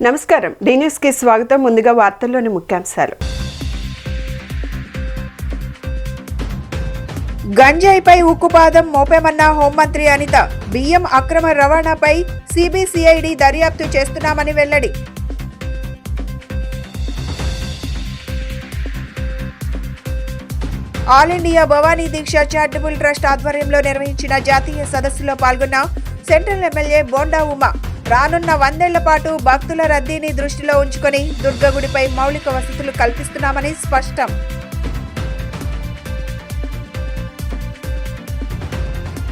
నమస్కారం D news కి స్వాగతం. ముందుగా వార్తల్లోని ముఖ్యాంశాలు. గంజాయిపై ఉక్కుపాదం మోపామన్న హోంమంత్రి అనిత. బియ్యం అక్రమ రవాణాపై సిబిసిఐడి దర్యాప్తు చేస్తున్నామని వెల్లడి. ఆల్ ఇండియా భవానీ దీక్ష చారిటబుల్ ట్రస్ట్ ఆధ్వర్యంలో నిర్వహించిన జాతీయ సదస్సులో పాల్గొన్న సెంట్రల్ ఎమ్మెల్యే బోండా ఉమ. రానున్న 100 ఏళ్ల పాటు భక్తుల రద్దీని దృష్టిలో ఉంచుకొని దుర్గగుడిపై మౌలిక వసతులు కల్పిస్తున్నామని స్పష్టం.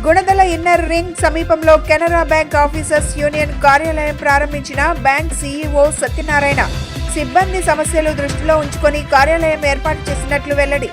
గుణదల ఇన్నర్ రింగ్ సమీపంలో కెనరా బ్యాంక్ ఆఫీసర్స్ యూనియన్ కార్యాలయం ప్రారంభించిన బ్యాంక్ సీఈఓ సత్యనారాయణ. సిబ్బంది సమస్యలు దృష్టిలో ఉంచుకొని కార్యాలయం ఏర్పాటు చేసినట్లు వెల్లడి.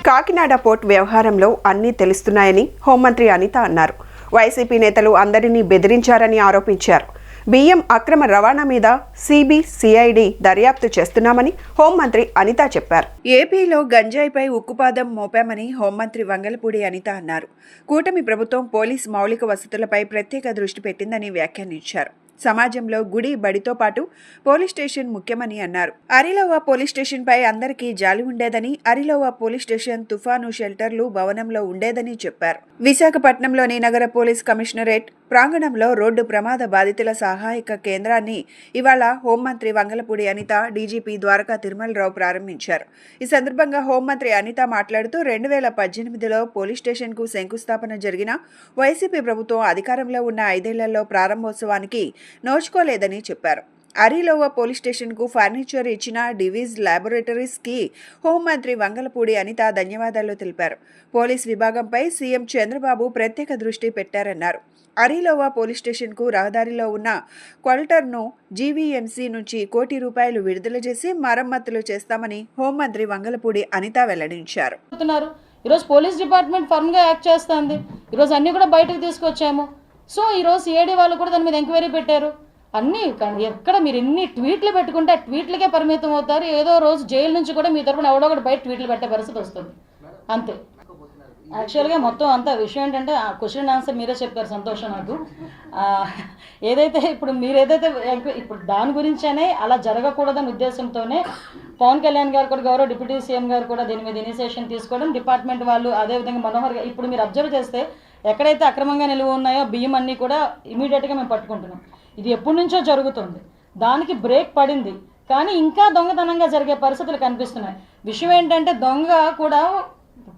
కాకినాడ పోర్ట్ వ్యవహారంలో అన్నీ తెలుస్తున్నాయని హోంమంత్రి అనిత అన్నారు. వైసీపీ నేతలు అందరినీ బెదిరించారని ఆరోపించారు. బియ్యం అక్రమ రవాణా మీద సిబిసిఐడి దర్యాప్తు చేస్తున్నామని హోంమంత్రి అనిత చెప్పారు. ఏపీలో గంజాయిపై ఉక్కుపాదం మోపామని హోంమంత్రి వంగలపూడి అనిత అన్నారు. కూటమి ప్రభుత్వం పోలీస్ మౌలిక వసతులపై ప్రత్యేక దృష్టి పెట్టిందని వ్యాఖ్యానించారు. సమాజంలో గుడి బడితో పాటు పోలీస్ స్టేషన్ ముఖ్యమని అన్నారు. అరిలోవా పోలీస్ స్టేషన్ పై అందరికీ జాలి ఉండేదని, అరిలోవా పోలీస్ స్టేషన్ తుఫాను షెల్టర్లు భవనంలో ఉండేదని చెప్పారు. విశాఖపట్నంలోని నగర పోలీస్ కమిషనరేట్ ప్రాంగణంలో రోడ్డు ప్రమాద బాధితుల సహాయక కేంద్రాన్ని ఇవాళ హోంమంత్రి వంగలపూడి అనిత, డీజీపీ ద్వారకా తిరుమలరావు ప్రారంభించారు. ఈ సందర్భంగా హోంమంత్రి అనిత మాట్లాడుతూ 2018లో పోలీస్ స్టేషన్కు శంకుస్థాపన జరిగిన వైసీపీ ప్రభుత్వం అధికారంలో ఉన్న 5 ఏళ్లలో ప్రారంభోత్సవానికి నోచుకోలేదని చెప్పారు. అరిలోవా పోలీస్ స్టేషన్కు ఫర్నిచర్ ఇచ్చిన డివిజ్ ల్యాబొరేటరీస్కి హోంమంత్రి వంగలపూడి అనిత ధన్యవాదాలు తెలిపారు. పోలీస్ విభాగంపై సీఎం చంద్రబాబు ప్రత్యేక దృష్టి పెట్టారన్నారు. అరిలోవా పోలీస్ స్టేషన్కు రహదారిలో ఉన్న క్వార్టర్ను జీవీఎంసీ నుంచి ₹1 కోటి విడుదల చేసి మరమ్మతులు చేస్తామని హోంమంత్రి వంగలపూడి అనిత వెల్లడించారు. ఈరోజు పోలీస్ డిపార్ట్మెంట్ ఫర్మ్గా యాక్ట్ చేస్తుంది. ఈరోజు అన్నీ కూడా బయటకు తీసుకొచ్చాము. సో ఈరోజు సిఐడి వాళ్ళు కూడా దాని మీద ఎంక్వైరీ పెట్టారు. అన్నీ ఎక్కడ మీరు ఎన్ని ట్వీట్లు పెట్టుకుంటే ఆ ట్వీట్లకే పరిమితం అవుతారు. ఏదో రోజు జైలు నుంచి కూడా మీ తరపున ఎవడో ఒకటి బయట ట్వీట్లు పెట్టే పరిస్థితి వస్తుంది. అంతే. యాక్చువల్గా మొత్తం అంతా విషయం ఏంటంటే ఆ క్వశ్చన్ ఆన్సర్ మీరే చెప్పారు, సంతోషం నాకు. ఏదైతే ఇప్పుడు దాని గురించనే అలా జరగకూడదనే ఉద్దేశంతోనే పవన్ కళ్యాణ్ గారు కూడా, గౌరవ డిప్యూటీ సీఎం గారు కూడా దీని మీద ఇనిషియేషన్ తీసుకోవడం, డిపార్ట్మెంట్ వాళ్ళు అదేవిధంగా మనోహర్ గారు. ఇప్పుడు మీరు అబ్జర్వ్ చేస్తే ఎక్కడైతే అక్రమంగా నిలువ ఉన్నాయో బియ్యం అన్నీ కూడా ఇమీడియట్గా మేము పట్టుకుంటున్నాం. ఇది ఎప్పటి నుంచో జరుగుతుంది. దానికి బ్రేక్ పడింది, కానీ ఇంకా దొంగతనంగా జరిగే పరిస్థితులు కనిపిస్తున్నాయి. విషయం ఏంటంటే దొంగ కూడా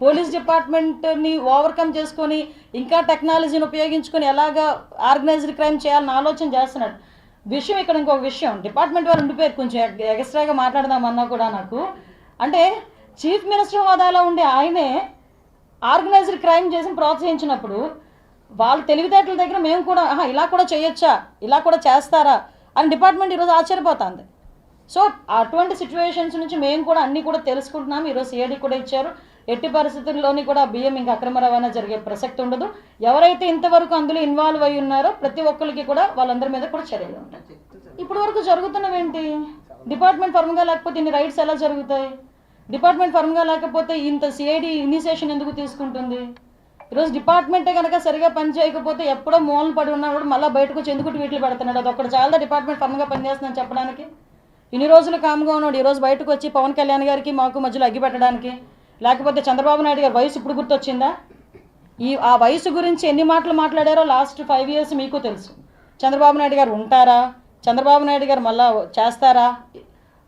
పోలీస్ డిపార్ట్మెంట్ని ఓవర్కమ్ చేసుకొని ఇంకా టెక్నాలజీని ఉపయోగించుకొని ఎలాగా ఆర్గనైజ్డ్ క్రైమ్ చేయాలని ఆలోచన చేస్తున్నాడు. విషయం ఇక్కడ ఇంకొక విషయం, డిపార్ట్మెంట్ వారు ఉండిపోయారు. కొంచెం ఎక్స్ట్రాగా మాట్లాడదామన్నా కూడా నాకు అంటే చీఫ్ మినిస్టర్ హోదాలో ఉండే ఆయనే ఆర్గనైజ్డ్ క్రైమ్ చేసి ప్రోత్సహించినప్పుడు వాళ్ళ తెలివితేటల దగ్గర మేము కూడా ఇలా కూడా చేయొచ్చా, ఇలా కూడా చేస్తారా అని డిపార్ట్మెంట్ ఈరోజు ఆశ్చర్యపోతుంది. సో అటువంటి సిచ్యువేషన్స్ నుంచి మేము కూడా అన్నీ కూడా తెలుసుకుంటున్నాము. ఈరోజు సిఐడి కూడా ఇచ్చారు. ఎట్టి పరిస్థితుల్లోని కూడా బియ్యం ఇంకా అక్రమ రవాణా జరిగే ప్రసక్తి ఉండదు. ఎవరైతే ఇంతవరకు అందులో ఇన్వాల్వ్ అయి ఉన్నారో ప్రతి ఒక్కరికి కూడా వాళ్ళందరి మీద కూడా చర్యలు ఉంటాయి. ఇప్పటి వరకు జరుగుతున్నవేంటి? డిపార్ట్మెంట్ ఫర్మ్గా లేకపోతే ఇన్ని రైట్స్ ఎలా జరుగుతాయి? డిపార్ట్మెంట్ ఫర్మ్గా లేకపోతే ఇంత సిఐడి ఇనిషియేషన్ ఎందుకు తీసుకుంటుంది? ఈరోజు డిపార్ట్మెంటే కనుక సరిగా పని చేయకపోతే ఎప్పుడో మూలన పడి ఉన్నప్పుడు మళ్ళీ బయటకు వచ్చి ఎందుకు ట్వీట్లు పెడుతున్నాడు? అది ఒక్కటి చాలా డిపార్ట్మెంట్ ఫర్మ్గా పనిచేస్తుందని చెప్పడానికి. ఇన్ని రోజులు కామ్గా ఉన్నాడు, ఈరోజు బయటకు వచ్చి పవన్ కళ్యాణ్ గారికి మాకు మధ్యలో అగ్గి పెట్టడానికి, లేకపోతే చంద్రబాబు నాయుడు గారి వయసు ఇప్పుడు గుర్తొచ్చిందా? ఆ వయసు గురించి ఎన్ని మాటలు మాట్లాడారో లాస్ట్ 5 years మీకు తెలుసు. చంద్రబాబు నాయుడు గారు ఉంటారా? చంద్రబాబు నాయుడు గారు మళ్ళా చేస్తారా?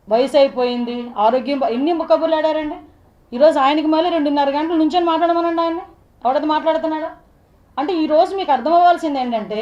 వయసు అయిపోయింది, ఆరోగ్యం, ఎన్ని కబుర్లు ఆడారండి. ఈరోజు ఆయనకి మళ్ళీ 2.5 గంటల నుంచొని మాట్లాడమనండి. ఆయన్ని ఎవడది మాట్లాడుతున్నాడా? అంటే ఈరోజు మీకు అర్థమవ్వాల్సింది ఏంటంటే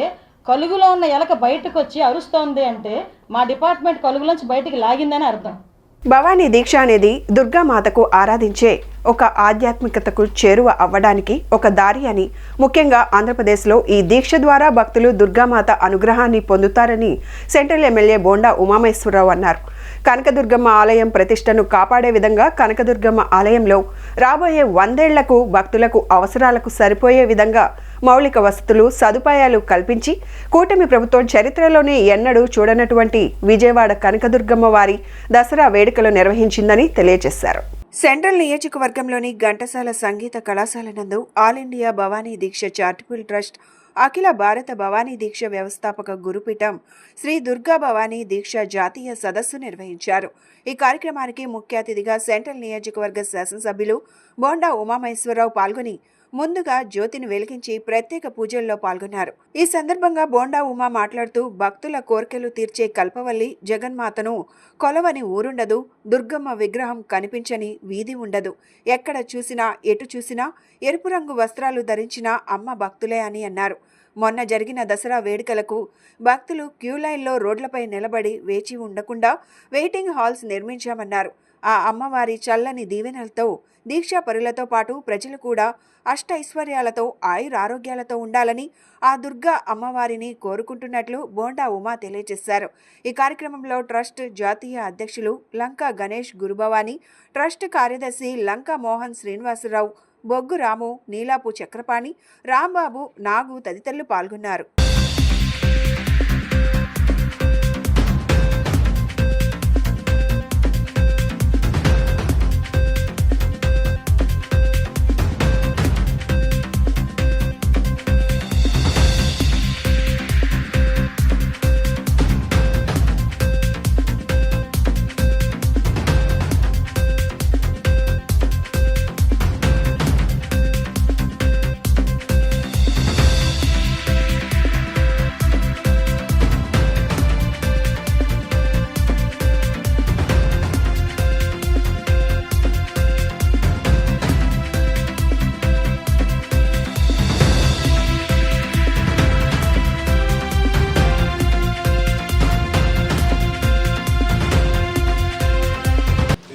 కలుగులో ఉన్న ఎలక బయటకు వచ్చి అరుస్తోంది అంటే మా డిపార్ట్మెంట్ కలుగులోంచి బయటికి లాగిందని అర్థం. భవానీ దీక్ష అనేది దుర్గామాతకు ఆరాధించే ఒక ఆధ్యాత్మికతకు చేరువ అవ్వడానికి ఒక దారి అని, ముఖ్యంగా ఆంధ్రప్రదేశ్లో ఈ దీక్ష ద్వారా భక్తులు దుర్గామాత అనుగ్రహాన్ని పొందుతారని సెంట్రల్ ఎమ్మెల్యే బోండా ఉమామేశ్వరరావు అన్నారు. కనకదుర్గమ్మ ఆలయం ప్రతిష్టను కాపాడే విధంగా కనకదుర్గమ్మ ఆలయంలో రాబోయే 100 ఏళ్లకు భక్తులకు అవసరాలకు సరిపోయే విధంగా మౌలిక వసతులు, సదుపాయాలు కల్పించి కూటమి ప్రభుత్వం చరిత్రలోనే ఎన్నడూ చూడనటువంటి విజయవాడ కనకదుర్గమ్మ వారి దసరా వేడుకలు నిర్వహించిందని తెలియజేశారు. సెంట్రల్ నియోజకవర్గంలోని ఘంటసాల సంగీత కళాశాల నందు ఆల్ ఇండియా భవానీ దీక్ష చారిటబుల్ ట్రస్ట్ అఖిల భారత భవానీ దీక్ష వ్యవస్థాపక గురుపీఠం శ్రీ దుర్గా భవానీ దీక్ష జాతీయ సదస్సు నిర్వహించారు. ఈ కార్యక్రమానికి ముఖ్య అతిథిగా సెంట్రల్ నియోజకవర్గ శాసనసభ్యులు బోండా ఉమామహేశ్వరరావు పాల్గొని ముందుగా జ్యోతిని వెలిగించి ప్రత్యేక పూజల్లో పాల్గొన్నారు. ఈ సందర్భంగా బోండా ఉమా మాట్లాడుతూ భక్తుల కోర్కెలు తీర్చే కల్పవల్లి జగన్మాతను కొలవని ఊరుండదు, దుర్గమ్మ విగ్రహం కనిపించని వీధి ఉండదు, ఎక్కడ చూసినా ఎటు చూసినా ఎరుపు రంగు వస్త్రాలు ధరించిన అమ్మ భక్తులే అని అన్నారు. మొన్న జరిగిన దసరా వేడుకలకు భక్తులు క్యూ లైన్లో రోడ్లపై నిలబడి వేచి ఉండకుండా వెయిటింగ్ హాల్స్ నిర్మించామన్నారు. ఆ అమ్మవారి చల్లని దీవెనలతో దీక్షా పరులతో పాటు ప్రజలు కూడా అష్టైశ్వర్యాలతో ఆయురారోగ్యాలతో ఉండాలని ఆ దుర్గా అమ్మవారిని కోరుకుంటున్నట్లు బోండా ఉమా తెలియజేశారు. ఈ కార్యక్రమంలో ట్రస్ట్ జాతీయ అధ్యక్షులు లంకా గణేష్ గురుభవాని, ట్రస్ట్ కార్యదర్శి లంకా మోహన్ శ్రీనివాసరావు, బొగ్గు రాము, నీలాపు చక్రపాణి, రాంబాబు, నాగు తదితరులు పాల్గొన్నారు.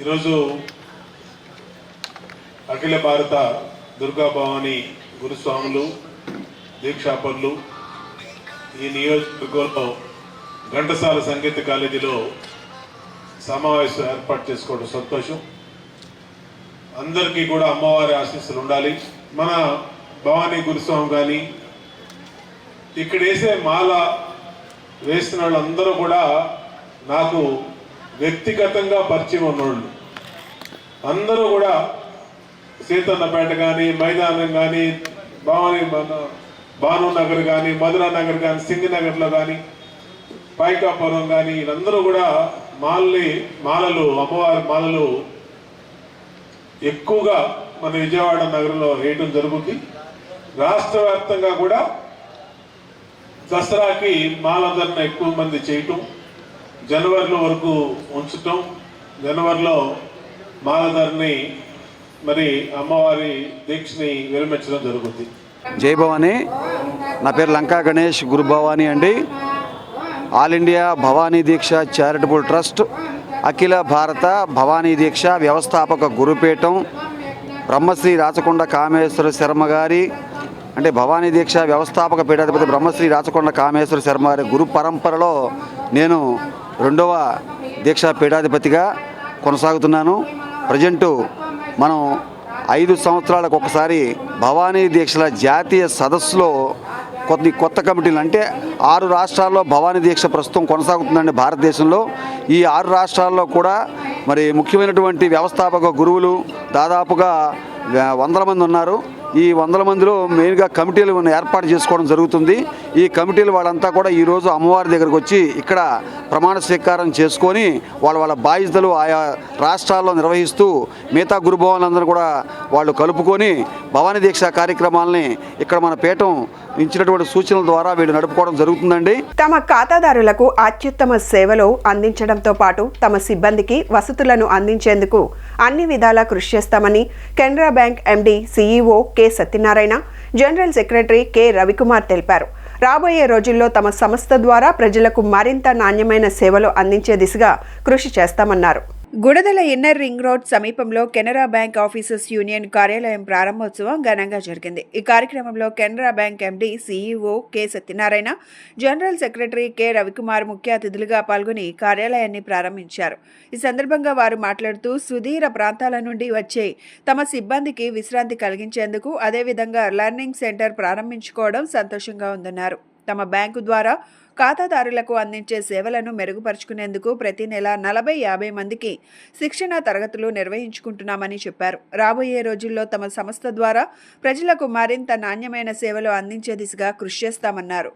ఈరోజు అఖిల భారత దుర్గా భవానీ గురుస్వాములు దీక్షాపరులు ఈ నియోజకవర్గంలో ఘంటసాల సంగీత కాలేజీలో సమావేశం ఏర్పాటు చేసుకోవడం సంతోషం. అందరికీ కూడా అమ్మవారి ఆశీస్సులు ఉండాలి. మన భవానీ గురుస్వామి కానీ ఇక్కడ వేసే మాల వేసిన వాళ్ళందరూ కూడా నాకు వ్యక్తిగతంగా పరిచయం ఉన్నోళ్ళు. అందరూ కూడా సీతన్నపేట కానీ, మైదానం కానీ, భానునగర్ కానీ, మధురా నగర్ కానీ, సింగనగర్లో కానీ, పైకాపురం కానీ, వీళ్ళందరూ కూడా మాలలు అమ్మవారి మాలలు ఎక్కువగా మన విజయవాడ నగరంలో వేయటం జరుగుతుంది. రాష్ట్ర వ్యాప్తంగా కూడా దసరాకి మాలధరణ ఎక్కువ మంది చేయటం, జనవరిలో వరకు ఉంచటం, జనవరిలో మాలధరని మరి అమ్మవారి దీక్షని విరమించడం జరుగుతుంది. జై భవానీ. నా పేరు లంకా గణేష్ గురుభవానీ అండి. ఆల్ ఇండియా భవానీ దీక్ష చారిటబుల్ ట్రస్ట్ అఖిల భారత భవానీ దీక్ష వ్యవస్థాపక గురుపీఠం బ్రహ్మశ్రీ రాచకొండ కామేశ్వర శర్మ గారి అంటే భవానీ దీక్ష వ్యవస్థాపక పీఠాధిపతి బ్రహ్మశ్రీ రాచకొండ కామేశ్వర శర్మ గారి గురు పరంపరలో నేను 2వ దీక్షా పీఠాధిపతిగా కొనసాగుతున్నాను. ప్రజెంటు మనం 5 సంవత్సరాలకు ఒకసారి భవానీ దీక్షల జాతీయ సదస్సులో కొత్త కమిటీలు అంటే 6 రాష్ట్రాల్లో భవానీ దీక్ష ప్రస్తుతం కొనసాగుతుందండి భారతదేశంలో. ఈ 6 రాష్ట్రాల్లో కూడా మరి ముఖ్యమైనటువంటి వ్యవస్థాపక గురువులు దాదాపుగా 100 మంది ఉన్నారు. ఈ 100 మందిలో మెయిన్గా కమిటీలు ఏర్పాటు చేసుకోవడం జరుగుతుంది. ఈ కమిటీలు వాళ్ళంతా కూడా ఈరోజు అమ్మవారి దగ్గరకు వచ్చి ఇక్కడ ప్రమాణ స్వీకారం చేసుకొని వాళ్ళ బాధ్యతలు ఆయా రాష్ట్రాల్లో నిర్వహిస్తూ మిగతా గురుభవన్లందరూ కూడా వాళ్ళు కలుపుకొని భవానీ దీక్ష కార్యక్రమాలని ఇక్కడ మన పీఠం ఇచ్చినటువంటి సూచనల ద్వారా వీళ్ళు నడుపుకోవడం జరుగుతుందండి. తమ ఖాతాదారులకు అత్యుత్తమ సేవలు అందించడంతో పాటు తమ సిబ్బందికి వసతులను అందించేందుకు అన్ని విధాలా కృషి చేస్తామని Canara bank MD CEO K Satyanarayana, general secretary K Ravikumar తెలిపారు. రాబోయే రోజుల్లో తమ సంస్థ ద్వారా ప్రజలకు మరింత నాణ్యమైన సేవలు అందించే దిశగా కృషి చేస్తామన్నారు. గుడదల ఇన్నర్ రింగ్ రోడ్ సమీపంలో కెనరా బ్యాంక్ ఆఫీసర్స్ యూనియన్ కార్యాలయం ప్రారంభోత్సవం ఘనంగా జరిగింది. ఈ కార్యక్రమంలో Canara bank MD CEO K Satyanarayana, general secretary K Ravikumar ముఖ్య అతిథులుగా పాల్గొని కార్యాలయాన్ని ప్రారంభించారు. ఈ సందర్భంగా వారు మాట్లాడుతూ సుదూర ప్రాంతాల నుండి వచ్చే తమ సిబ్బందికి విశ్రాంతి కలిగించేందుకు అదేవిధంగా లెర్నింగ్ సెంటర్ ప్రారంభించుకోవడం సంతోషంగా ఉందన్నారు. తమ బ్యాంకు ద్వారా ఖాతాదారులకు అందించే సేవలను మెరుగుపరుచుకునేందుకు ప్రతి నెల 40-50 మందికి శిక్షణ తరగతులు నిర్వహించుకుంటున్నామని చెప్పారు. రాబోయే రోజుల్లో తమ సంస్థ ద్వారా ప్రజలకు మరింత నాణ్యమైన సేవలు అందించే దిశగా కృషి చేస్తామన్నారు.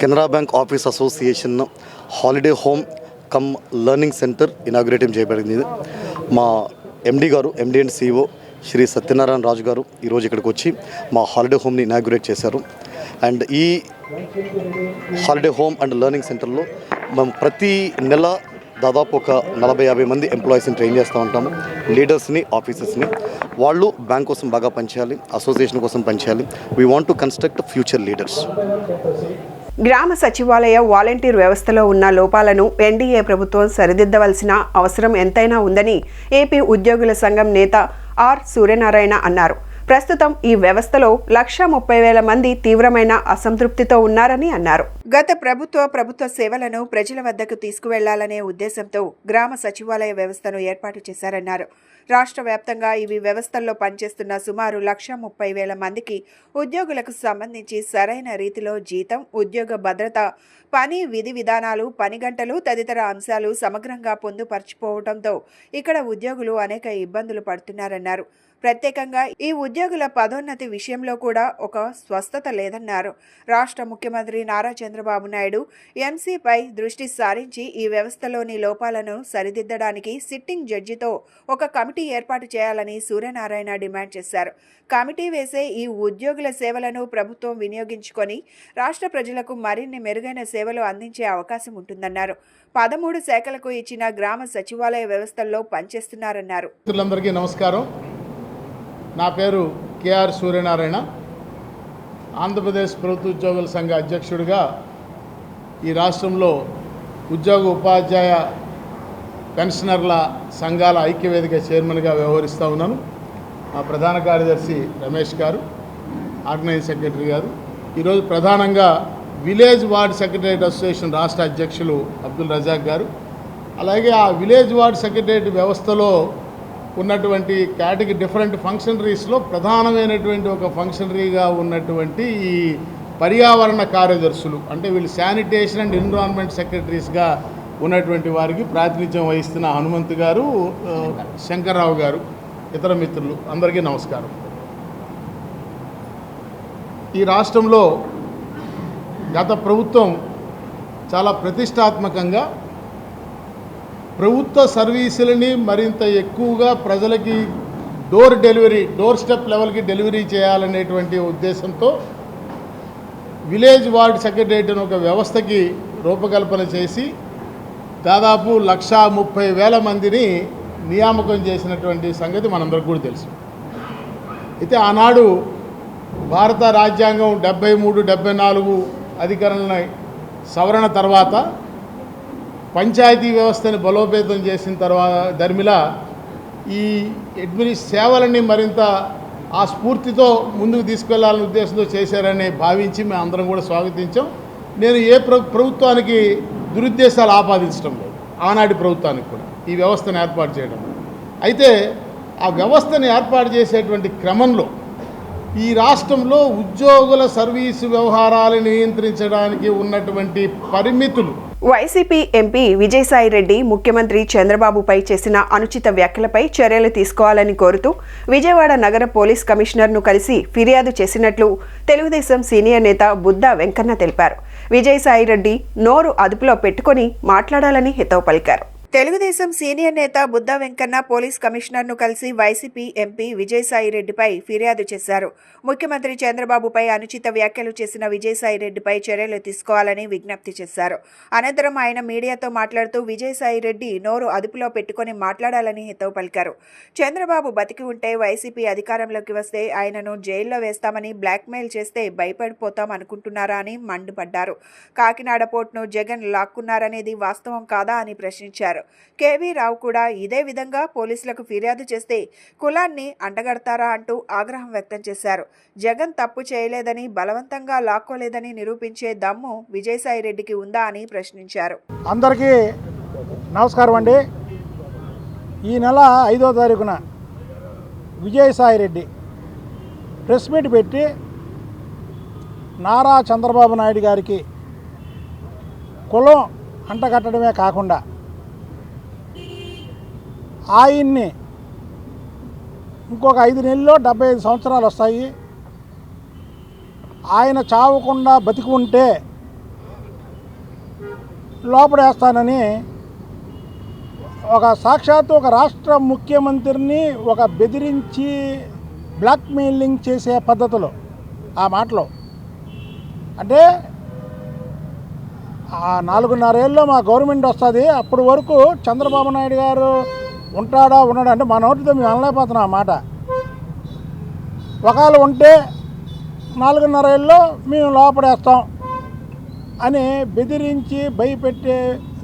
Canara bank office association holiday home cum learning centre inaugurate చేయబడింది. మా MD and CEO Shri Satyanarayana Raju garu ఈరోజు ఇక్కడికి వచ్చి మా హాలిడే హోమ్ని ఇనాగ్రేట్ చేశారు. అండ్ ఈ హాలిడే హోమ్ అండ్ లెర్నింగ్ సెంటర్లో మేము ప్రతి నెల దాదాపు ఒక 40-50 మంది ఎంప్లాయీస్ని ట్రైన్ చేస్తూ ఉంటాము, లీడర్స్ని, ఆఫీసర్స్ని. వాళ్ళు బ్యాంక్ కోసం బాగా పనిచేయాలి, అసోసియేషన్ కోసం పనిచేయాలి. We want to construct future leaders. గ్రామ సచివాలయ వాలంటీర్ వ్యవస్థలో ఉన్న లోపాలను ఎన్డీఏ ప్రభుత్వం సరిదిద్దవలసిన అవసరం ఎంతైనా ఉందని ఏపీ ఉద్యోగుల సంఘం నేత ఆర్ సూర్యనారాయణ అన్నారు. ప్రస్తుతం ఈ వ్యవస్థలో 130,000 మంది తీవ్రమైన అసంతృప్తితో ఉన్నారని అన్నారు. గత ప్రభుత్వ సేవలను ప్రజల వద్దకు తీసుకువెళ్లాలనే ఉద్దేశంతో గ్రామ సచివాలయ వ్యవస్థను ఏర్పాటు చేశారన్నారు. రాష్ట్ర వ్యాప్తంగా ఇవి వ్యవస్థల్లో పనిచేస్తున్న సుమారు 130,000 మందికి ఉద్యోగులకు సంబంధించి సరైన రీతిలో జీతం, ఉద్యోగ భద్రత, పని విధి విధానాలు, పని గంటలు తదితర అంశాలు సమగ్రంగా పొందుపరచిపోవడంతో ఇక్కడ ఉద్యోగులు అనేక ఇబ్బందులు పడుతున్నారన్నారు. ప్రత్యేకంగా ఈ ఉద్యోగుల పదోన్నతి విషయంలో కూడా ఒక స్వస్థత లేదన్నారు. రాష్ట్ర ముఖ్యమంత్రి నారా చంద్రబాబు నాయుడు ఎంసీపై దృష్టి సారించి ఈ వ్యవస్థలోని లోపాలను సరిదిద్దడానికి సిట్టింగ్ జడ్జితో ఒక కమిటీ ఏర్పాటు చేయాలని సూర్యనారాయణ డిమాండ్ చేశారు. కమిటీ వేసే ఈ ఉద్యోగుల సేవలను ప్రభుత్వం వినియోగించుకొని రాష్ట్ర ప్రజలకు మరిన్ని మెరుగైన సేవలు అందించే అవకాశం ఉంటుందన్నారు. 13 శాఖలకు ఇచ్చిన గ్రామ సచివాలయ వ్యవస్థల్లో పనిచేస్తున్నారన్నారు. అందరికీ నమస్కారం. నా పేరు కేఆర్ సూర్యనారాయణ. ఆంధ్రప్రదేశ్ ప్రభుత్వ ఉద్యోగుల సంఘ అధ్యక్షుడిగా ఈ రాష్ట్రంలో ఉద్యోగ ఉపాధ్యాయ పెన్షనర్ల సంఘాల ఐక్యవేదిక చైర్మన్గా వ్యవహరిస్తూ ఉన్నాను. మా ప్రధాన కార్యదర్శి రమేష్ గారు, ఆర్గనైజింగ్ సెక్రటరీ గారు, ఈరోజు ప్రధానంగా విలేజ్ వార్డ్ సెక్రటరియట్ అసోసియేషన్ రాష్ట్ర అధ్యక్షులు అబ్దుల్ రజాక్ గారు, అలాగే ఆ విలేజ్ వార్డ్ సెక్రటరియట్ వ్యవస్థలో ఉన్నటువంటి కేటగిరీ డిఫరెంట్ ఫంక్షనరీస్లో ప్రధానమైనటువంటి ఒక ఫంక్షనరీగా ఉన్నటువంటి ఈ పర్యావరణ కార్యదర్శులు, అంటే వీళ్ళు శానిటేషన్ అండ్ ఎన్విరాన్మెంట్ సెక్రటరీస్గా ఉన్నటువంటి వారికి ప్రాతినిధ్యం వహిస్తున్న హనుమంత్ గారు, శంకర్రావు గారు, ఇతర మిత్రులు అందరికీ నమస్కారం. ఈ రాష్ట్రంలో గత ప్రభుత్వం చాలా ప్రతిష్టాత్మకంగా ప్రభుత్వ సర్వీసులని మరింత ఎక్కువగా ప్రజలకి డోర్ స్టెప్ లెవెల్కి డెలివరీ చేయాలనేటువంటి ఉద్దేశంతో విలేజ్ వార్డ్ సెక్రటరియట్ ఒక వ్యవస్థకి రూపకల్పన చేసి దాదాపు 130,000 మందిని నియామకం చేసినటువంటి సంగతి మనందరికీ కూడా తెలుసు. అయితే ఆనాడు భారత రాజ్యాంగం 73-74 అధికరణ సవరణ తర్వాత పంచాయతీ వ్యవస్థని బలోపేతం చేసిన తర్వాత దర్మిలా ఈ సేవలని మరింత ఆ స్ఫూర్తితో ముందుకు తీసుకెళ్లాలనే ఉద్దేశంతో చేశారని భావించి మేము అందరం కూడా స్వాగతించాం. నేను ఏ ప్రభుత్వానికి దురుద్దేశాలు ఆపాదించడం లేదు, ఆనాటి ప్రభుత్వానికి కూడా ఈ వ్యవస్థను ఏర్పాటు చేయడం. అయితే ఆ వ్యవస్థను ఏర్పాటు చేసేటువంటి క్రమంలో ఈ రాష్ట్రంలో ఉద్యోగుల సర్వీసు వ్యవహారాలను నియంత్రించడానికి ఉన్నటువంటి పరిమితులు. వైసీపీ ఎంపీ విజయసాయిరెడ్డి ముఖ్యమంత్రి చంద్రబాబుపై చేసిన అనుచిత వ్యాఖ్యలపై చర్యలు తీసుకోవాలని కోరుతూ విజయవాడ నగర పోలీస్ కమిషనర్ను కలిసి ఫిర్యాదు చేసినట్లు తెలుగుదేశం సీనియర్ నేత బుద్దా వెంకన్న తెలిపారు. విజయసాయిరెడ్డి నోరు అదుపులో పెట్టుకుని మాట్లాడాలని హితవు పలికారు. తెలుగుదేశం సీనియర్ నేత బుద్దా వెంకన్న పోలీస్ కమిషనర్ను కలిసి వైసీపీ ఎంపీ విజయసాయిరెడ్డిపై ఫిర్యాదు చేశారు. ముఖ్యమంత్రి చంద్రబాబుపై అనుచిత వ్యాఖ్యలు చేసిన విజయసాయిరెడ్డిపై చర్యలు తీసుకోవాలని విజ్ఞప్తి చేశారు. అనంతరం ఆయన మీడియాతో మాట్లాడుతూ విజయసాయిరెడ్డి నోరు అదుపులో పెట్టుకుని మాట్లాడాలని హితవు పలికారు. చంద్రబాబు బతికి ఉంటే వైసీపీ అధికారంలోకి వస్తే ఆయనను జైల్లో వేస్తామని బ్లాక్మెయిల్ చేస్తే భయపడిపోతాం అనుకుంటున్నారా అని మండిపడ్డారు. కాకినాడ పోర్టును జగన్ లాక్కున్నారనేది వాస్తవం కాదా అని ప్రశ్నించారు. కేవీ రావు కూడా ఇదే విధంగా పోలీసులకు ఫిర్యాదు చేస్తే కులాన్ని అంటగడతారా అంటూ ఆగ్రహం వ్యక్తం చేశారు. జగన్ తప్పు చేయలేదని, బలవంతంగా లాక్కోలేదని నిరూపించే దమ్ము విజయసాయిరెడ్డికి ఉందా అని ప్రశ్నించారు. అందరికీ నమస్కారం అండి. ఈ నెల 5వ తారీఖున విజయసాయిరెడ్డి ప్రెస్ మీట్ పెట్టి నారా చంద్రబాబు నాయుడు గారికి కులం అంటగట్టడమే కాకుండా ఆయన్ని ఇంకొక 5 నెలల్లో 75 సంవత్సరాలు వస్తాయి, ఆయన చావకుండా బతికి ఉంటే లోపడేస్తానని సాక్షాత్తు ఒక రాష్ట్ర ముఖ్యమంత్రిని బెదిరించి బ్లాక్మెయిలింగ్ చేసే పద్ధతిలో ఆ మాటలో, అంటే ఆ 4.5 ఏళ్ళలో మా గవర్నమెంట్ వస్తుంది. అప్పటి వరకు చంద్రబాబు నాయుడు గారు ఉంటాడా ఉన్నాడా అంటే మా నోటితో మేము అనలేకపోతున్నాం ఆ మాట. ఒకవేళ ఉంటే 4.5 ఏళ్ళలో మేము లోపడేస్తాం అని బెదిరించి భయపెట్టే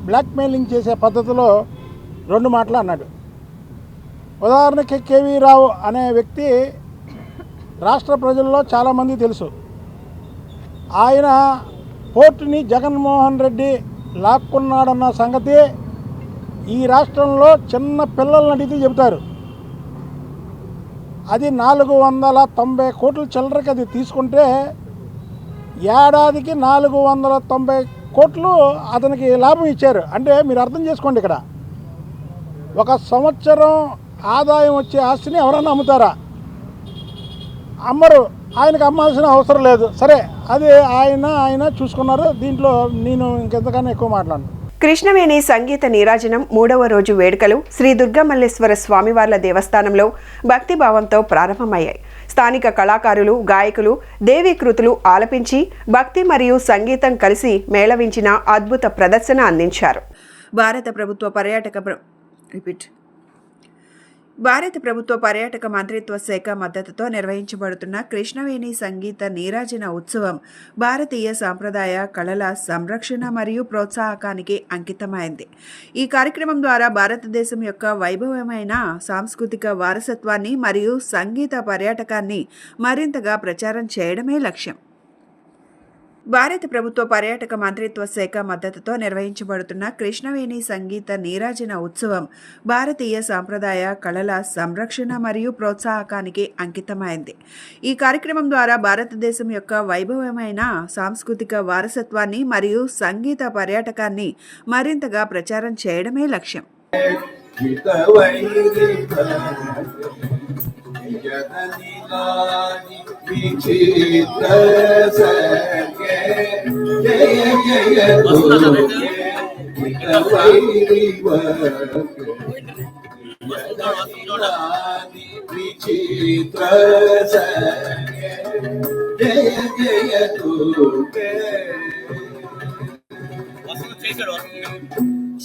బ్లాక్మెయిలింగ్ చేసే పద్ధతిలో 2 మాటలు అన్నాడు. ఉదాహరణకి కేవీ రావు అనే వ్యక్తి రాష్ట్ర ప్రజల్లో చాలామంది తెలుసు. ఆయన పోర్టుని జగన్మోహన్ రెడ్డి లాక్కున్నాడన్న సంగతి ఈ రాష్ట్రంలో చిన్న పిల్లలను అడిగితే చెబుతారు. అది 490 కోట్ల చిల్లరకి అది తీసుకుంటే ఏడాదికి 490 కోట్లు అతనికి లాభం ఇచ్చారు. అంటే మీరు అర్థం చేసుకోండి, ఇక్కడ 1 సంవత్సరం ఆదాయం వచ్చే ఆస్తిని ఎవరన్నా అమ్ముతారా? అమ్మరు. ఆయనకు అమ్మాల్సిన అవసరం లేదు. సరే, అది ఆయన చూసుకున్నారు. దీంట్లో నేను ఇంకెంతకన్నా ఎక్కువ మాట్లాడను. కృష్ణవేణి సంగీత నీరాజనం 3వ రోజు వేడుకలు శ్రీ దుర్గామల్లేశ్వర స్వామివార్ల దేవస్థానంలో భక్తిభావంతో ప్రారంభమయ్యాయి. స్థానిక కళాకారులు, గాయకులు దేవీ కృతులు ఆలపించి భక్తి మరియు సంగీతం కలిసి మేళవించిన అద్భుత ప్రదర్శన అందించారు. భారత ప్రభుత్వ పర్యాటక మంత్రిత్వ శాఖ మద్దతుతో నిర్వహించబడుతున్న కృష్ణవేణి సంగీత నీరాజన ఉత్సవం భారతీయ సాంప్రదాయ కళల సంరక్షణ మరియు ప్రోత్సాహకానికి అంకితమైంది. ఈ కార్యక్రమం ద్వారా భారతదేశం యొక్క వైభవమైన సాంస్కృతిక వారసత్వాన్ని మరియు సంగీత పర్యాటకాన్ని మరింతగా ప్రచారం చేయడమే లక్ష్యం. భారత ప్రభుత్వ పర్యాటక మంత్రిత్వ శాఖ మద్దతుతో నిర్వహించబడుతున్న కృష్ణవేణి సంగీత నీరాజన ఉత్సవం భారతీయ సాంప్రదాయ కళల సంరక్షణ మరియు ప్రోత్సాహకానికి అంకితమైంది. ఈ కార్యక్రమం ద్వారా భారతదేశం యొక్క వైభవమైన సాంస్కృతిక వారసత్వాన్ని మరియు సంగీత పర్యాటకాన్ని మరింతగా ప్రచారం చేయడమే లక్ష్యం.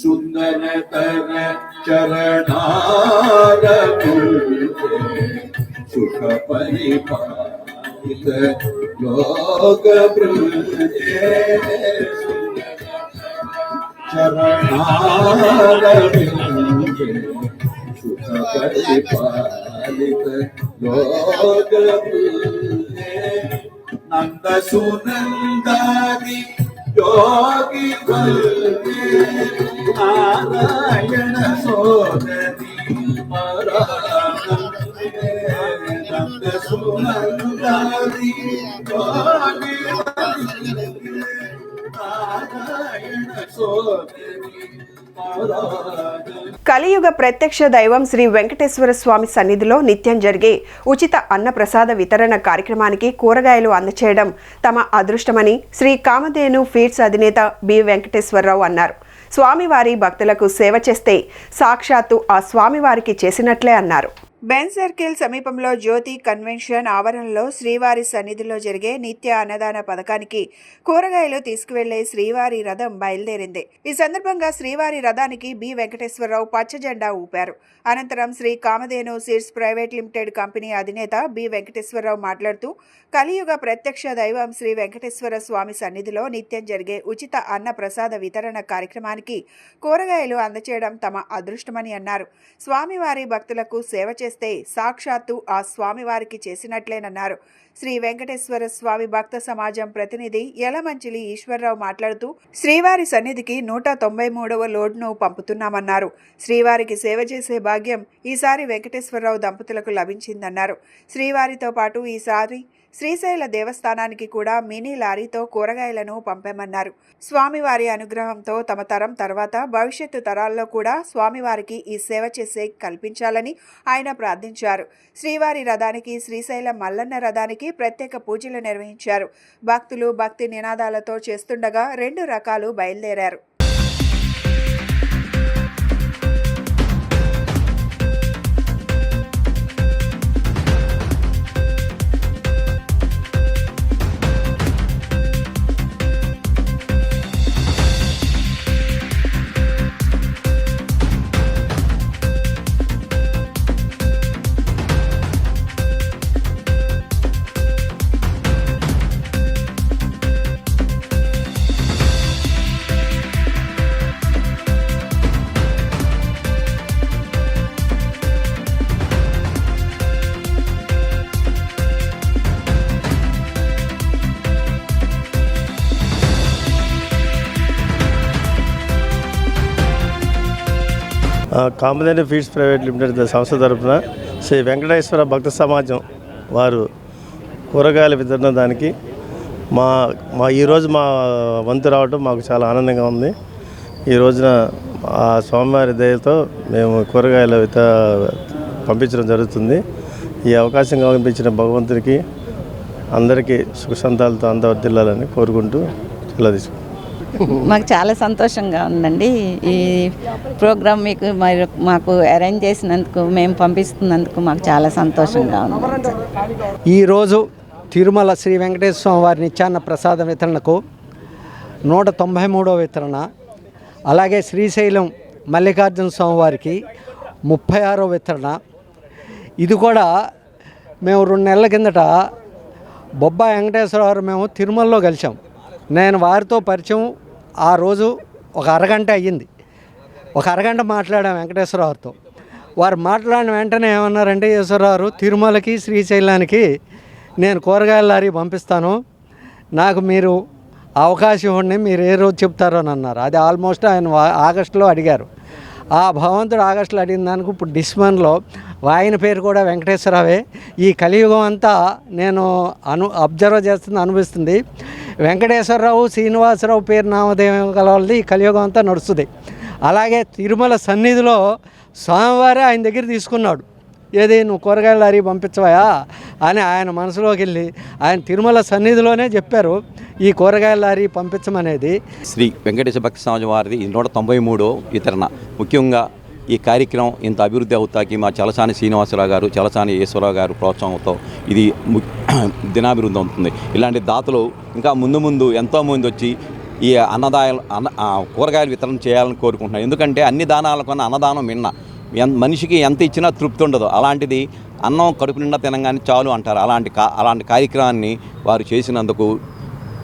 సుందరతర చరణారము సుఖ పరిపాలిత లోక బృందే చరణారము సుఖ పరిపాలిత లోక బృందే నంద సునందాది योगी बलदे नारायण सोदरी नंद सुनंदारी योगी बलदे नारायण सोदरी కలియుగ ప్రత్యక్ష దైవం శ్రీ వెంకటేశ్వర స్వామి సన్నిధిలో నిత్యం జరిగే ఉచిత అన్నప్రసాద వితరణ కార్యక్రమానికి కూరగాయలు అందచేయడం తమ అదృష్టమని శ్రీ కామధేను ఫీడ్స్ అధినేత బి వెంకటేశ్వరరావు అన్నారు. స్వామివారి భక్తులకు సేవ చేస్తే సాక్షాత్తు ఆ స్వామివారికి చేసినట్లే అన్నారు. బెన్ సర్కిల్ సమీపంలో జ్యోతి కన్వెన్షన్ ఆవరణలో శ్రీవారి సన్నిధిలో జరిగే నిత్య అన్నదాన పథకానికి కూరగాయలు తీసుకువెళ్లే శ్రీవారి రథం బయలుదేరింది. ఈ సందర్భంగా శ్రీవారి రథానికి బి వెంకటేశ్వరరావు పచ్చ జెండా ఊపారు. అనంతరం Shri Kamadhenu seeds private limited company అధినేత బి వెంకటేశ్వరరావు మాట్లాడుతూ కలియుగ ప్రత్యక్ష దైవం శ్రీ వెంకటేశ్వర స్వామి సన్నిధిలో నిత్యం జరిగే ఉచిత అన్న ప్రసాద వితరణ కార్యక్రమానికి కూరగాయలు అందచేయడం తమ అదృష్టమని అన్నారు. స్వామివారి భక్తులకు సేవ చేస్తే సాక్షాత్తు ఆ స్వామివారికి చేసినట్లేనన్నారు. శ్రీ వెంకటేశ్వర స్వామి భక్త సమాజం ప్రతినిధి యలమంచిలి ఈశ్వరరావు మాట్లాడుతూ శ్రీవారి సన్నిధికి 193వ లోడ్ను పంపుతున్నామన్నారు. శ్రీవారికి సేవ చేసే భాగ్యం ఈసారి వెంకటేశ్వరరావు దంపతులకు లభించిందన్నారు. శ్రీవారితో పాటు ఈసారి శ్రీశైల దేవస్థానానికి కూడా మినీ లారీతో కూరగాయలను పంపామన్నారు. స్వామివారి అనుగ్రహంతో తమ తరం తర్వాత భవిష్యత్తు తరాల్లో కూడా స్వామివారికి ఈ సేవ చేసే కల్పించాలని ఆయన ప్రార్థించారు. శ్రీవారి రథానికి శ్రీశైల మల్లన్న రథానికి ప్రత్యేక పూజలు నిర్వహించారు. భక్తులు భక్తి నినాదాలతో చేస్తుండగా 2 రకాలు బయలుదేరారు. కాంబినేటివ్ ఫీడ్స్ ప్రైవేట్ లిమిటెడ్ సంస్థ తరఫున శ్రీ వెంకటేశ్వర భక్త సమాజం వారు కూరగాయల వితరణ దానికి ఈరోజు మా వంతు రావడం మాకు చాలా ఆనందంగా ఉంది. ఈ రోజున ఆ స్వామివారి దయతో మేము కూరగాయల పంపించడం జరుగుతుంది. ఈ అవకాశం కల్పించిన భగవంతుడికి అందరికీ సుఖ సంతాలతో అందవర్దిల్లాలని కోరుకుంటూ ఇలా తీసుకుంటాం. మాకు చాలా సంతోషంగా ఉందండి. ఈ ప్రోగ్రాం మాకు అరేంజ్ చేసినందుకు, మేము పంపిస్తున్నందుకు మాకు చాలా సంతోషంగా ఉంది. ఈరోజు తిరుమల శ్రీ వెంకటేశ్వర స్వామి వారి నిత్యాన్న ప్రసాద వితరణకు 193వ వితరణ, అలాగే శ్రీశైలం మల్లికార్జున స్వామి వారికి 36వ వితరణ. ఇది కూడా మేము 2 నెలల కిందట బొబ్బా వెంకటేశ్వరరావు మేము తిరుమలలో కలిసాం. నేను వారితో పరిచయం ఆ రోజు ఒక అరగంట అయ్యింది. ఒక అరగంట మాట్లాడాం వెంకటేశ్వరరావుతో. వారు మాట్లాడిన వెంటనే ఏమన్నారంటే, ఈశ్వరరావు తిరుమలకి శ్రీశైలానికి నేను కూరగాయల లారీ పంపిస్తాను, నాకు మీరు అవకాశం ఇవ్వండి, మీరు ఏ రోజు చెప్తారో అని అన్నారు. అది ఆల్మోస్ట్ ఆయన ఆగస్టులో అడిగారు. ఆ భగవంతుడు ఆగస్టులో అడిగిన దానికి ఇప్పుడు డిస్మన్లో ఆయన పేరు కూడా వెంకటేశ్వరరావే. ఈ కలియుగం అంతా నేను అబ్జర్వ్ చేస్తుంది, అనిపిస్తుంది. వెంకటేశ్వరరావు, శ్రీనివాసరావు పేరు నామధేయం గల వాళ్ళది ఈ కలియుగం అంతా నడుస్తుంది. అలాగే తిరుమల సన్నిధిలో స్వామివారే ఆయన దగ్గర తీసుకున్నాడు. ఏది, నువ్వు కూరగాయల లారీ పంపించవా అని ఆయన మనసులోకి వెళ్ళి ఆయన తిరుమల సన్నిధిలోనే చెప్పారు ఈ కూరగాయల లారీ పంపించమనేది. శ్రీ వెంకటేశ్వర భక్తి సమాజం వారిది 193వ వితరణ. ముఖ్యంగా ఈ కార్యక్రమం ఇంత అభివృద్ధి అవుతాకి మా చలసాని శ్రీనివాసరావు గారు, చలసాని ఈశ్వరరావు గారు ప్రోత్సాహంతో ఇది దినాభివృద్ధి అవుతుంది. ఇలాంటి దాతలు ఇంకా ముందు ఎంతోమంది వచ్చి ఈ కూరగాయల వితరణ చేయాలని కోరుకుంటున్నాను. ఎందుకంటే అన్ని దానాల కన్నా అన్నదానం మిన్న. మనిషికి ఎంత ఇచ్చినా తృప్తి ఉండదు. అలాంటిది అన్నం కడుపు నిండా తినగానే చాలు అంటారు. అలాంటి కార్యక్రమాన్ని వారు చేసినందుకు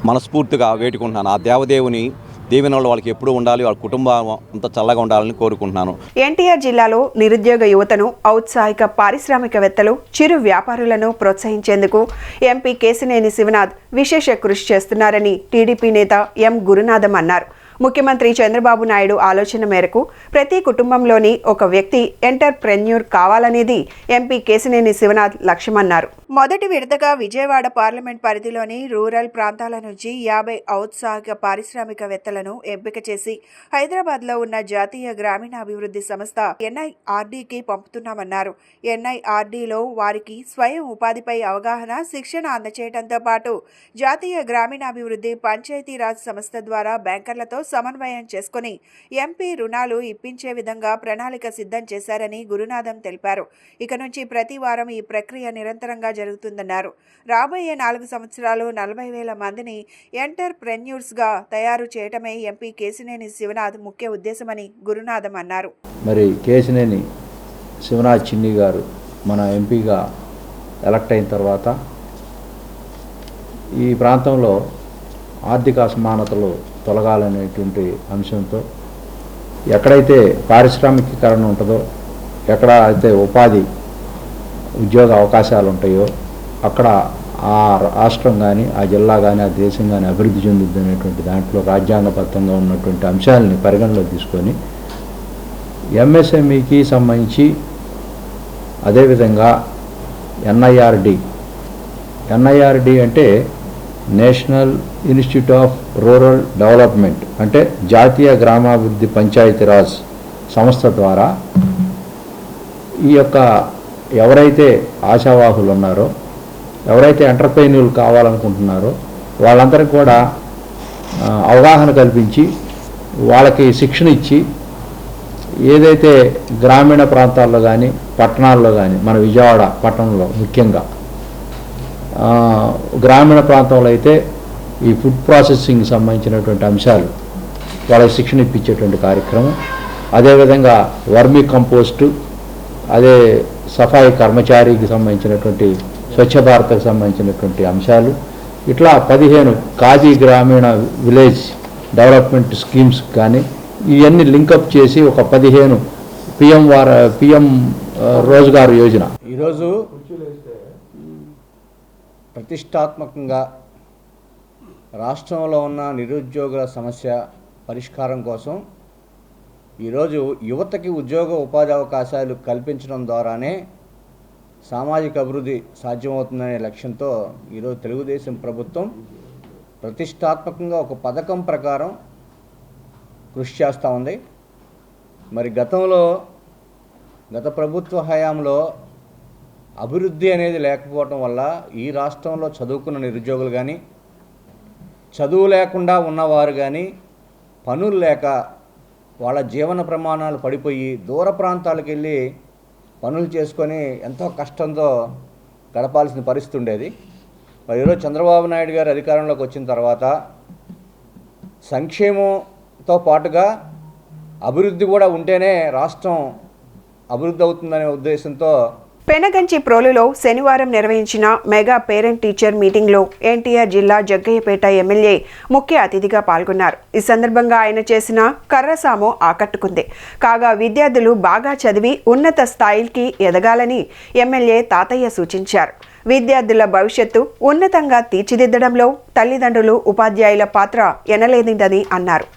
మనస్ఫూర్తిగా వేడుకుంటున్నాను. ఆ దేవదేవుని దీవెనలు వాళ్ళకి ఎప్పుడూ ఉండాలి, వాళ్ళ కుటుంబం అంతా చల్లగా ఉండాలని కోరుకుంటున్నాను. ఎన్టీఆర్ జిల్లాలో నిరుద్యోగ యువతను, ఔత్సాహిక పారిశ్రామికవేత్తలు, చిరు వ్యాపారులను ప్రోత్సహించేందుకు ఎంపీ కేశినేని శివనాథ్ విశేష కృషి చేస్తున్నారని టీడీపీ నేత ఎం గురునాథం అన్నారు. ముఖ్యమంత్రి చంద్రబాబు నాయుడు ఆలోచన మేరకు ప్రతి కుటుంబంలోని ఒక వ్యక్తి ఎంటర్ప్రెన్యూర్ కావాలనేది ఎంపీ కేశినేని శివనాథ్ లక్ష్యమన్నారు. మొదటి విడతగా విజయవాడ పార్లమెంట్ పరిధిలోని రూరల్ ప్రాంతాల నుంచి 50 ఔత్సాహిక పారిశ్రామికవేత్తలను ఎంపిక చేసి హైదరాబాద్లో ఉన్న జాతీయ గ్రామీణాభివృద్ధి సంస్థ NIRDకి పంపుతున్నామన్నారు. NIRDలో వారికి స్వయం ఉపాధిపై అవగాహన, శిక్షణ అందచేయడంతో పాటు జాతీయ గ్రామీణాభివృద్ధి పంచాయతీరాజ్ సంస్థ ద్వారా బ్యాంకర్లతో సమన్వయం చేసుకుని ఎంపీ రుణాలు ఇప్పించే విధంగా ప్రణాళిక సిద్ధం చేశారని గురునాథం తెలిపారు. ఇక నుంచి ప్రతి వారం ఈ ప్రక్రియ నిరంతరంగా జరుగుతుందన్నారు. రాబోయే 4 సంవత్సరాలు 40,000 మందిని ఎంటర్ప్రెన్యూర్స్గా తయారు చేయటమే ఎంపీ కేశినేని శివనాథ్ ముఖ్య ఉద్దేశమని గురునాథం అన్నారు. మరి కేశినేని శివనాథ్ చిన్ని గారు మన ఎంపీగా ఎలక్ట్ అయిన తర్వాత ఈ ప్రాంతంలో ఆర్థిక అసమానతలు తొలగాలనేటువంటి అంశంతో ఎక్కడైతే పారిశ్రామికీకరణ ఉంటుందో, ఎక్కడ అయితే ఉద్యోగ అవకాశాలు ఉంటాయో అక్కడ ఆ రాష్ట్రం కానీ, ఆ జిల్లా కానీ, ఆ దేశం కానీ అభివృద్ధి చెందుద్ది అనేటువంటి దాంట్లో రాజ్యాంగబద్ధంగా ఉన్నటువంటి అంశాలని పరిగణలోకి తీసుకొని MSMEకి సంబంధించి అదేవిధంగా NIRD అంటే national institute of rural development, అంటే జాతీయ గ్రామాభివృద్ధి పంచాయతీరాజ్ సంస్థ ద్వారా ఈ యొక్క ఎవరైతే ఆశావాహులు ఉన్నారో, ఎవరైతే ఎంటర్ప్రెన్యూర్లు కావాలనుకుంటున్నారో వాళ్ళందరికీ కూడా అవగాహన కల్పించి వాళ్ళకి శిక్షణ ఇచ్చి, ఏదైతే గ్రామీణ ప్రాంతాల్లో కానీ పట్టణాల్లో కానీ, మన విజయవాడ పట్టణంలో ముఖ్యంగా గ్రామీణ ప్రాంతంలో అయితే ఈ ఫుడ్ ప్రాసెసింగ్ సంబంధించినటువంటి అంశాలు వాళ్ళకి శిక్షణ ఇప్పించేటువంటి కార్యక్రమం, అదేవిధంగా వర్మీ కంపోస్టు, అదే సఫాయి కర్మచారికి సంబంధించినటువంటి స్వచ్ఛ భారత్కి సంబంధించినటువంటి అంశాలు, ఇట్లా 15 ఖాదీ గ్రామీణ విలేజ్ డెవలప్మెంట్ స్కీమ్స్ కానీ ఇవన్నీ లింకప్ చేసి ఒక 15 పిఎం రోజ్గార్ యోజన ఈరోజు ప్రతిష్టాత్మకంగా రాష్ట్రంలో ఉన్న నిరుద్యోగుల సమస్య పరిష్కారం కోసం ఈరోజు యువతకి ఉద్యోగ ఉపాధి అవకాశాలు కల్పించడం ద్వారానే సామాజిక అభివృద్ధి సాధ్యమవుతుందనే లక్ష్యంతో ఈరోజు తెలుగుదేశం ప్రభుత్వం ప్రతిష్టాత్మకంగా ఒక పథకం ప్రకారం కృషి చేస్తూ ఉంది. మరి గత ప్రభుత్వ హయాంలో అభివృద్ధి అనేది లేకపోవటం వల్ల ఈ రాష్ట్రంలో చదువుకున్న నిరుద్యోగులు కానీ, చదువు లేకుండా ఉన్నవారు కానీ, పనులు లేక వాళ్ళ జీవన ప్రమాణాలు పడిపోయి దూర ప్రాంతాలకు వెళ్ళి పనులు చేసుకొని ఎంతో కష్టంతో గడపాల్సిన పరిస్థితి ఉండేది. మరి ఈరోజు చంద్రబాబు నాయుడు గారు అధికారంలోకి వచ్చిన తర్వాత సంక్షేమంతో పాటుగా అభివృద్ధి కూడా ఉంటేనే రాష్ట్రం అభివృద్ధి అవుతుందనే ఉద్దేశంతో పెనగంచి ప్రోలులో శనివారం నిర్వహించిన మెగా పేరెంట్ టీచర్ మీటింగ్లో ఎన్టీఆర్ జిల్లా జగ్గయ్యపేట ఎమ్మెల్యే ముఖ్య అతిథిగా పాల్గొన్నారు. ఈ సందర్భంగా ఆయన చేసిన కర్రసాము ఆకట్టుకుంది. కాగా విద్యార్థులు బాగా చదివి ఉన్నత స్థాయికి ఎదగాలని ఎమ్మెల్యే తాతయ్య సూచించారు. విద్యార్థుల భవిష్యత్తు ఉన్నతంగా తీర్చిదిద్దడంలో తల్లిదండ్రులు, ఉపాధ్యాయుల పాత్ర ఎనలేనిదని అన్నారు.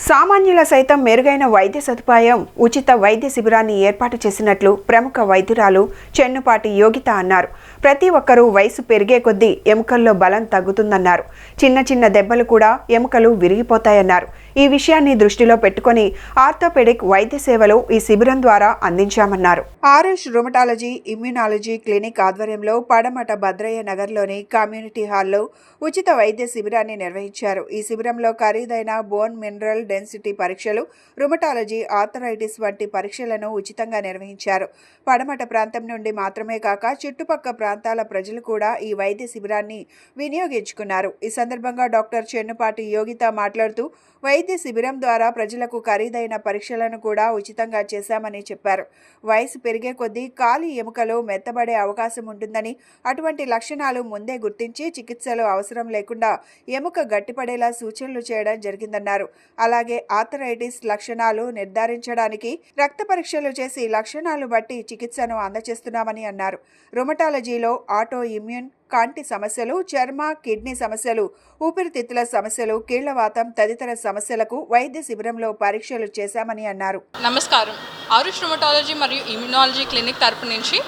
సామాన్యుల సైతం మెరుగైన వైద్య సదుపాయం, ఉచిత వైద్య శిబిరాన్ని ఏర్పాటు చేసినట్లు ప్రముఖ వైద్యురాలు చెన్నుపాటి యోగిత అన్నారు. ప్రతి ఒక్కరూ వయసు పెరిగే కొద్దీ ఎముకల్లో బలం తగ్గుతుందన్నారు. చిన్న చిన్న దెబ్బలు కూడా ఎముకలు విరిగిపోతాయన్నారు. ఈ విషయాన్ని దృష్టిలో పెట్టుకుని ఆర్థోపెడిక్ వైద్య సేవలు ఈ శిబిరం ద్వారా అందించామన్నారు. ఆరుష్ రుమటాలజీ ఇమ్యూనాలజీ క్లినిక్ ఆధ్వర్యంలో పడమట భద్రయ్య నగర్లోని కమ్యూనిటీ హాల్లో ఉచిత వైద్య శిబిరాన్ని నిర్వహించారు. ఈ శిబిరంలో ఖరీదైన బోన్ మినరల్ డెన్సిటీ పరీక్షలు, రుమటాలజీ, ఆర్థరైటిస్ వంటి పరీక్షలను ఉచితంగా నిర్వహించారు. పడమట ప్రాంతం నుండి మాత్రమే కాక చుట్టుపక్కల ప్రాంతాల ప్రజలు కూడా ఈ వైద్య శిబిరాన్ని వినియోగించుకున్నారు. ఈ సందర్భంగా డాక్టర్ చెన్నుపాటి యోగిత మాట్లాడుతూ వైద్య శిబిరం ద్వారా ప్రజలకు ఖరీదైన పరీక్షలను కూడా ఉచితంగా చేశామని చెప్పారు. వయసు పెరిగే కొద్దీ కాలి ఎముకలు మెత్తబడే అవకాశం ఉంటుందని, అటువంటి లక్షణాలు ముందే గుర్తించి చికిత్సలు అవసరం లేకుండా ఎముక గట్టిపడేలా సూచనలు చేయడం జరిగిందన్నారు. అలాగే ఆర్థరైటిస్ లక్షణాలు నిర్ధారించడానికి రక్త పరీక్షలు చేసి లక్షణాలు బట్టి చికిత్సను అందజేస్తున్నామని అన్నారు. రుమటాలజీలో ఆటో ఇమ్యూన్, కంటి సమస్యలు, చర్మ, కిడ్నీ సమస్యలు, ఊపిరితిత్తుల సమస్యలు, కీళ్లవాతం తదితర సమస్యలకు వైద్య శిబిరంలో పరీక్షలు చేశామని అన్నారు. నమస్కారం. ఆరుష్ రుమటాలజీ మరియు ఇమ్యూనాలజీ క్లినిక్ తరపు నుంచి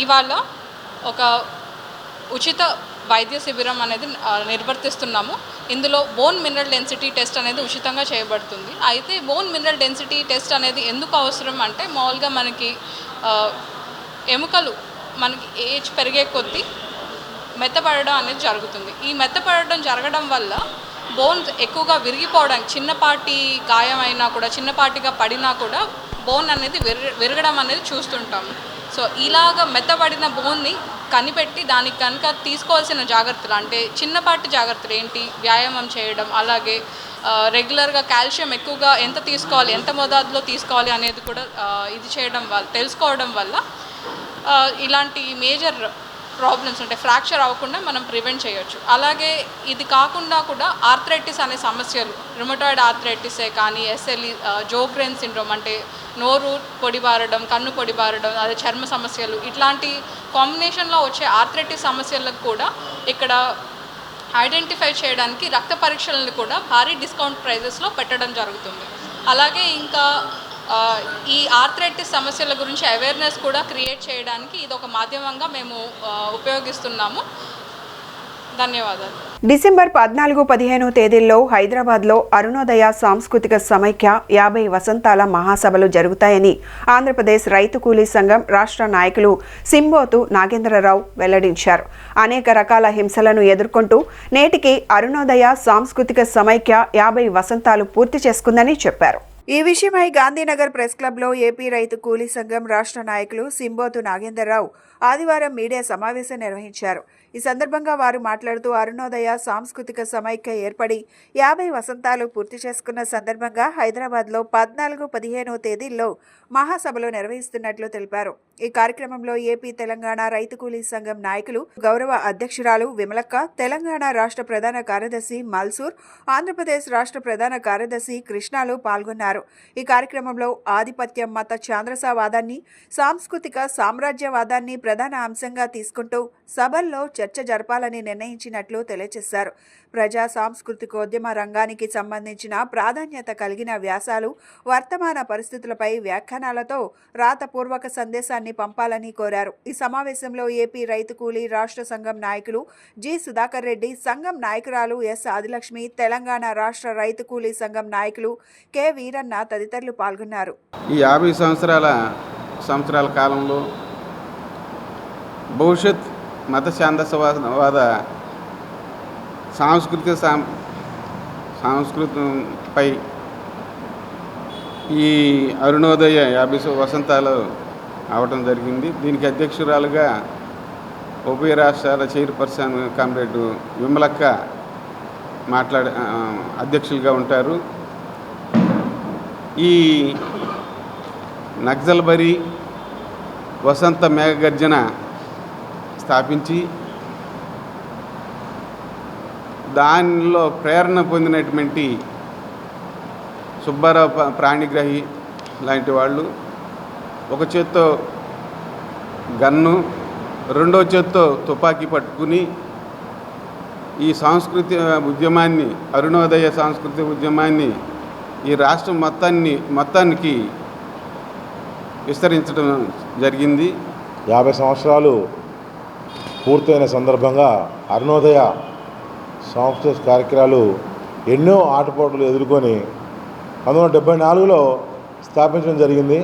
ఇవాళ ఒక ఉచిత వైద్య శిబిరం అనేది నిర్వర్తిస్తున్నాము. ఇందులో బోన్ మినరల్ డెన్సిటీ టెస్ట్ అనేది ఉచితంగా చేయబడుతుంది. అయితే బోన్ మినరల్ డెన్సిటీ టెస్ట్ అనేది ఎందుకు అవసరం అంటే, మామూలుగా మనకి ఎముకలు మనకి ఏజ్ పెరిగే కొద్దీ మెత్తపడడం అనేది జరుగుతుంది. ఈ మెత్తపడడం జరగడం వల్ల బోన్స్ ఎక్కువగా విరిగిపోవడానికి, చిన్నపాటి గాయమైనా కూడా, చిన్నపాటిగా పడినా కూడా బోన్ అనేది విరగడం అనేది చూస్తుంటాము. సో ఇలాగ మెత్తబడిన బోన్ని కనిపెట్టి దానికి కనుక తీసుకోవాల్సిన జాగ్రత్తలు, అంటే చిన్నపాటి జాగ్రత్తలు ఏంటి, వ్యాయామం చేయడం, అలాగే రెగ్యులర్గా కాల్షియం ఎక్కువగా ఎంత తీసుకోవాలి, ఎంత మోతాదులో తీసుకోవాలి అనేది కూడా ఇది చేయడం వల్ల, తెలుసుకోవడం వల్ల ఇలాంటి మేజర్ ప్రాబ్లమ్స్ అంటే ఫ్రాక్చర్ అవ్వకుండా మనం ప్రివెంట్ చేయొచ్చు. అలాగే ఇది కాకుండా కూడా ఆర్థరైటిస్ అనే సమస్యలు, రుమటాయిడ్ ఆర్థరైటిసే కానీ, ఎస్ఎల్ఈ, జోగ్రెన్ సిండ్రోమ్ అంటే నోరు పొడిబారడం, కన్ను పొడిబారడం, అదే చర్మ సమస్యలు, ఇట్లాంటి కాంబినేషన్లో వచ్చే ఆర్థరైటిస్ సమస్యలకు కూడా ఇక్కడ ఐడెంటిఫై చేయడానికి రక్త పరీక్షలను కూడా భారీ డిస్కౌంట్ ప్రైజెస్లో పెట్టడం జరుగుతుంది. అలాగే ఇంకా ఈ ఆర్థరైటిస్ సమస్యల గురించి అవేర్నెస్ కూడా క్రియేట్ చేయడానికి ఇది ఒక మాధ్యమంగా మేము ఉపయోగిస్తున్నాము. ధన్యవాదాలు. డిసెంబర్ 14-15 తేదీల్లో హైదరాబాద్లో అరుణోదయ సాంస్కృతిక సమైక్య 50 వసంతాల మహాసభలు జరుగుతాయని ఆంధ్రప్రదేశ్ రైతు కూలీ సంఘం రాష్ట్ర నాయకులు సింబోతు నాగేంద్రరావు వెల్లడించారు. అనేక రకాల హింసలను ఎదుర్కొంటూ నేటికి అరుణోదయ సాంస్కృతిక సమైక్య 50 వసంతాలు పూర్తి చేసుకుందని చెప్పారు. ఈ విషయమై గాంధీనగర్ ప్రెస్ క్లబ్లో ఏపీ రైతు కూలీ సంఘం రాష్ట్ర నాయకులు సింబోతు నాగేంద్రరావు ఆదివారం మీడియా సమావేశం నిర్వహించారు. ఈ సందర్భంగా వారు మాట్లాడుతూ అరుణోదయ సాంస్కృతిక సమైక్య ఏర్పడి 50 వసంతాలు పూర్తి చేసుకున్న సందర్భంగా హైదరాబాద్లో 14-15 తేదీల్లో మహాసభలు నిర్వహిస్తున్నట్లు తెలిపారు. ఈ కార్యక్రమంలో ఏపీ తెలంగాణ రైతు కూలీ సంఘం నాయకులు, గౌరవ అధ్యక్షురాలు విమలక్క, తెలంగాణ రాష్ట్ర ప్రధాన కార్యదర్శి మల్సూర్, ఆంధ్రప్రదేశ్ రాష్ట్ర ప్రధాన కార్యదర్శి కృష్ణాలు పాల్గొన్నారు. ఈ కార్యక్రమంలో ఆధిపత్య మత ఛాంద్రసావాదాన్ని, సాంస్కృతిక సామ్రాజ్యవాదాన్ని ప్రధాన అంశంగా తీసుకుంటూ సభల్లో చర్చ జరపాలని నిర్ణయించినట్లు తెలియజేశారు. ప్రజా సాంస్కృతికోద్యమ రంగానికి సంబంధించిన ప్రాధాన్యత కలిగిన వ్యాసాలు, వర్తమాన పరిస్థితులపై వ్యాఖ్యానాలతో రాతపూర్వక సందేశాన్ని పంపాలని కోరారు. ఈ సమావేశంలో ఏపీ రైతు కూలీ రాష్ట్ర సంఘం నాయకులు జి సుధాకర్ రెడ్డి, సంఘం నాయకురాలు ఎస్ ఆదిలక్ష్మి, తెలంగాణ రాష్ట్ర రైతు కూలీ సంఘం నాయకులు కె వీరన్న తదితరులు పాల్గొన్నారు. ఈ 50 సంవత్సరాల కాలంలో భవిష్యత్ మత ఛాందసవాద సంస్కృతిపై ఈ అరుణోదయ 50 వసంతాలు అవటం జరిగింది. దీనికి అధ్యక్షురాలుగా ఉభయ రాష్ట్రాల చైర్పర్సన్ కామ్రేడ్ విమలక్క అధ్యక్షులుగా ఉంటారు. ఈ నక్సల్బరీ వసంత మేఘగర్జన స్థాపించి దానిలో ప్రేరణ పొందినటువంటి సుబ్బారావు ప్రాణిగ్రహి లాంటి వాళ్ళు ఒక చేత్తో గన్ను, రెండో చేత్తో తుపాకీ పట్టుకుని ఈ ఉద్యమాన్ని, అరుణోదయ సాంస్కృతిక ఉద్యమాన్ని ఈ రాష్ట్రం మొత్తానికి విస్తరించడం జరిగింది. 50 సంవత్సరాలు పూర్తయిన సందర్భంగా అరుణోదయ సాంస్కృతిక కార్యక్రమాలు ఎన్నో ఆటపోటలు ఎదుర్కొని 1974లో స్థాపించడం జరిగింది.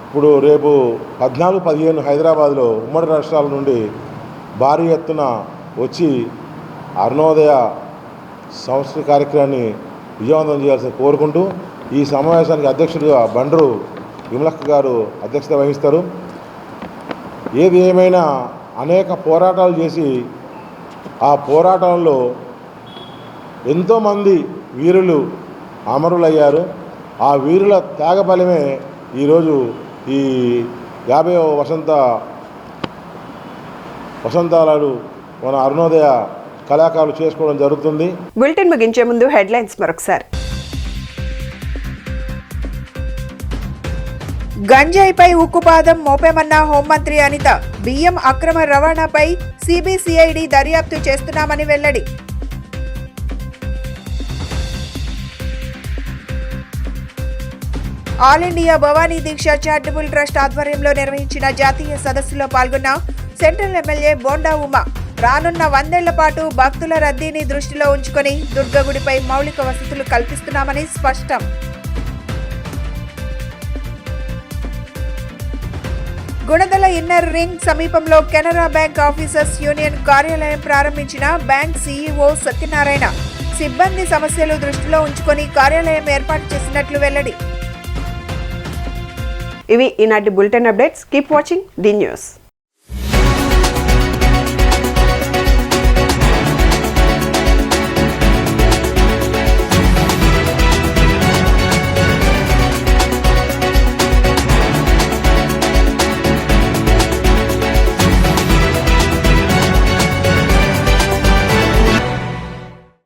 ఇప్పుడు రేపు 14-15 హైదరాబాద్లో ఉమ్మడి రాష్ట్రాల నుండి భారీ ఎత్తున వచ్చి అరుణోదయ సాంస్కృతిక కార్యక్రమాన్ని విజయవంతం చేయాల్సి కోరుకుంటూ ఈ సమావేశానికి అధ్యక్షుడిగా బండ్రు విమలక్క గారు అధ్యక్షత వహిస్తారు. ఏది ఏమైనా అనేక పోరాటాలు చేసి ఆ పోరాటంలో ఎంతోమంది వీరులు అమరులయ్యారు. ఆ వీరుల త్యాగఫలమే ఈరోజు ఈ 50వ వసంతాలు మన అరుణోదయ కళాకారులు చేసుకోవడం జరుగుతుంది. బులెటిన్ ముగించే ముందు హెడ్లైన్స్ మరొకసారి. గంజాయిపై ఉక్కుపాదం మోపామన్న హోంమంత్రి అనిత. బియ్యం అక్రమ రవాణాపై సిబిసిఐడి దర్యాప్తు చేస్తున్నామని వెల్లడి. ఆల్ ఇండియా భవానీ దీక్ష చారిటబుల్ ట్రస్ట్ ఆధ్వర్యంలో నిర్వహించిన జాతీయ సదస్సులో పాల్గొన్న సెంట్రల్ ఎమ్మెల్యే బోండా ఉమ. రానున్న 100 ఏళ్ల పాటు భక్తుల రద్దీని దృష్టిలో ఉంచుకొని దుర్గగుడిపై మౌలిక వసతులు కల్పిస్తున్నామని స్పష్టం. గుణదల ఇన్నర్ రింగ్ సమీపంలో కెనరా బ్యాంక్ ఆఫీసర్స్ యూనియన్ కార్యాలయం ప్రారంభించిన బ్యాంక్ సీఈఓ సత్యనారాయణ. సిబ్బంది సమస్యలు దృష్టిలో ఉంచుకొని కార్యాలయం ఏర్పాటు చేసినట్లు వెల్లడి. ఇవి ఈనాటి bulletin updates. Keep watching the news.